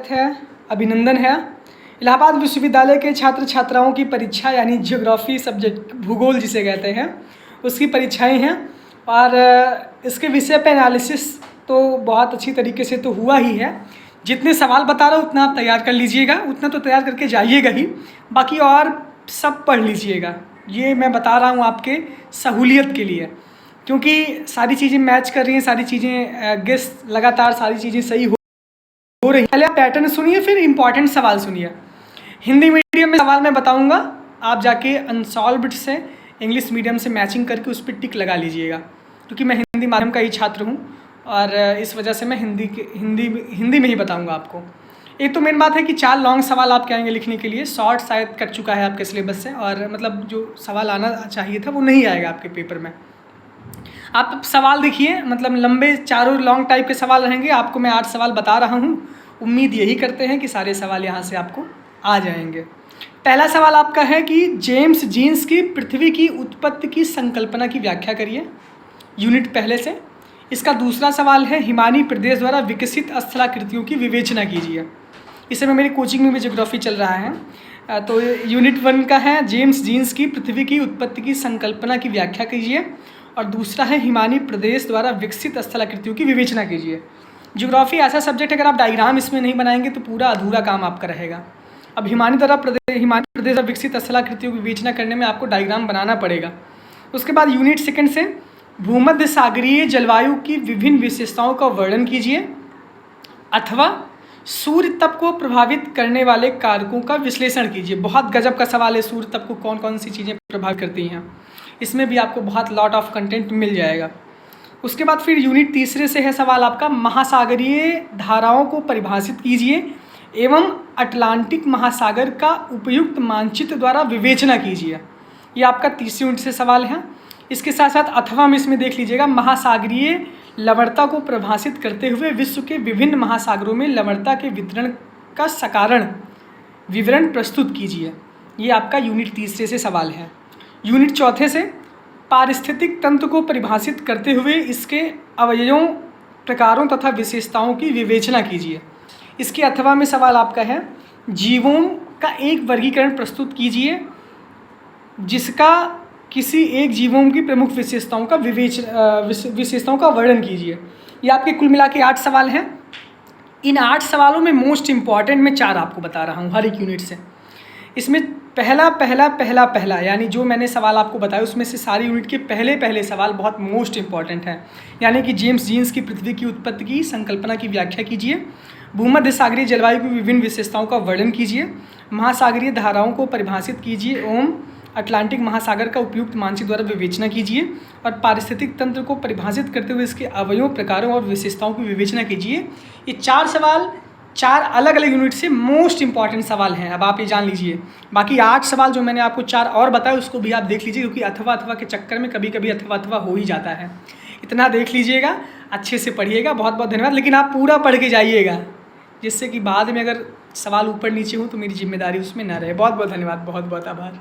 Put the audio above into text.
है, अभिनंदन है। इलाहाबाद विश्वविद्यालय के छात्र छात्राओं की परीक्षा यानी ज्योग्राफी सब्जेक्ट भूगोल जिसे कहते हैं उसकी परीक्षाएं हैं और इसके विषय पे एनालिसिस तो बहुत अच्छी तरीके से तो हुआ ही है। जितने सवाल बता रहा हूँ उतना आप तैयार कर लीजिएगा, उतना तो तैयार करके जाइएगा ही, बाकी और सब पढ़ लीजिएगा। ये मैं बता रहा हूँ आपके सहूलियत के लिए, क्योंकि सारी चीज़ें मैच कर रही हैं, सारी चीज़ें गेस लगातार सारी चीज़ें सही हो रही है। पहले आप पैटर्न सुनिए, फिर इंपॉर्टेंट सवाल सुनिए। हिंदी मीडियम में सवाल मैं बताऊंगा, आप जाके अनसॉल्व्ड से इंग्लिश मीडियम से मैचिंग करके उस पर टिक लगा लीजिएगा, क्योंकि मैं हिंदी माध्यम का ही छात्र हूँ और इस वजह से मैं हिंदी में ही बताऊंगा आपको। एक तो मेन बात है कि 4 लॉन्ग सवाल आपके आएंगे लिखने के लिए, शॉर्ट शायद कट चुका है आपके सिलेबस से, और मतलब जो सवाल आना चाहिए था वो नहीं आएगा आपके पेपर में। आप सवाल देखिए, मतलब लंबे चारों लॉन्ग टाइप के सवाल रहेंगे। आपको मैं 8 सवाल बता रहा हूँ, उम्मीद यही करते हैं कि सारे सवाल यहाँ से आपको आ जाएंगे। पहला सवाल आपका है कि जेम्स जीन्स की पृथ्वी की उत्पत्ति की संकल्पना की व्याख्या करिए, यूनिट पहले से। इसका दूसरा सवाल है हिमानी प्रदेश द्वारा विकसित स्थलाकृतियों की विवेचना कीजिए। इस समय मेरी कोचिंग में भी ज्योग्राफी चल रहा है, तो यूनिट 1 का है जेम्स जीन्स की पृथ्वी की उत्पत्ति की संकल्पना की व्याख्या कीजिए, और दूसरा है हिमानी प्रदेश द्वारा विकसित स्थलाकृतियों की विवेचना कीजिए। ज्योग्राफी ऐसा सब्जेक्ट है, अगर आप डायग्राम इसमें नहीं बनाएंगे तो पूरा अधूरा काम आपका रहेगा। अब हिमानी प्रदेश द्वारा विकसित स्थलाकृतियों की विवेचना करने में आपको डायग्राम बनाना पड़ेगा। उसके बाद यूनिट 2 से भूमध्य सागरीय जलवायु की विभिन्न विशेषताओं का वर्णन कीजिए, अथवा सूर्य तप को प्रभावित करने वाले कारकों का विश्लेषण कीजिए। बहुत गजब का सवाल है, सूर्य तप को कौन कौन सी चीज़ें प्रभावित करती हैं, इसमें भी आपको बहुत लॉट ऑफ कंटेंट मिल जाएगा। उसके बाद फिर यूनिट 3 से है सवाल आपका, महासागरीय धाराओं को परिभाषित कीजिए एवं अटलांटिक महासागर का उपयुक्त मानचित्र द्वारा विवेचना कीजिए। ये आपका 3 यूनिट से सवाल है। इसके साथ साथ अथवा में इसमें देख लीजिएगा, महासागरीय लवणता को परिभाषित करते हुए विश्व के विभिन्न महासागरों में लवणता के वितरण का सकारण विवरण प्रस्तुत कीजिए। ये आपका यूनिट 3 से सवाल है। यूनिट 4 से पारिस्थितिक तंत्र को परिभाषित करते हुए इसके अवयवों, प्रकारों तथा विशेषताओं की विवेचना कीजिए। इसके अथवा में सवाल आपका है, जीवों का एक वर्गीकरण प्रस्तुत कीजिए जिसका किसी एक जीवों की प्रमुख विशेषताओं का विशेषताओं का वर्णन कीजिए। ये आपके कुल मिला के 8 सवाल हैं। इन 8 सवालों में मोस्ट इम्पॉर्टेंट मैं 4 आपको बता रहा हूँ हर एक यूनिट से। इसमें पहला यानी जो मैंने सवाल आपको बताया उसमें से सारी यूनिट के पहले सवाल बहुत मोस्ट इम्पॉर्टेंट है, यानी कि जेम्स जीन्स की पृथ्वी की उत्पत्ति की संकल्पना की व्याख्या कीजिए, भूमध्य सागरीय जलवायु की विभिन्न विशेषताओं का वर्णन कीजिए, महासागरीय धाराओं को परिभाषित कीजिए एवं अटलांटिक महासागर का उपयुक्त मानचित्र द्वारा विवेचना कीजिए, और पारिस्थितिक तंत्र को परिभाषित करते हुए इसके अवयवों, प्रकारों और विशेषताओं की विवेचना कीजिए। ये 4 सवाल 4 अलग अलग यूनिट से मोस्ट इंपॉर्टेंट सवाल हैं। अब आप ये जान लीजिए, बाकी 8 सवाल जो मैंने आपको 4 और बताए उसको भी आप देख लीजिए, क्योंकि अथवा के चक्कर में कभी कभी अथवा हो ही जाता है। इतना देख लीजिएगा, अच्छे से पढ़िएगा। बहुत बहुत धन्यवाद, लेकिन आप पूरा पढ़ के जाइएगा, जिससे कि बाद में अगर सवाल ऊपर नीचे हो तो मेरी जिम्मेदारी उसमें ना रहे। बहुत बहुत धन्यवाद, बहुत बहुत आभार।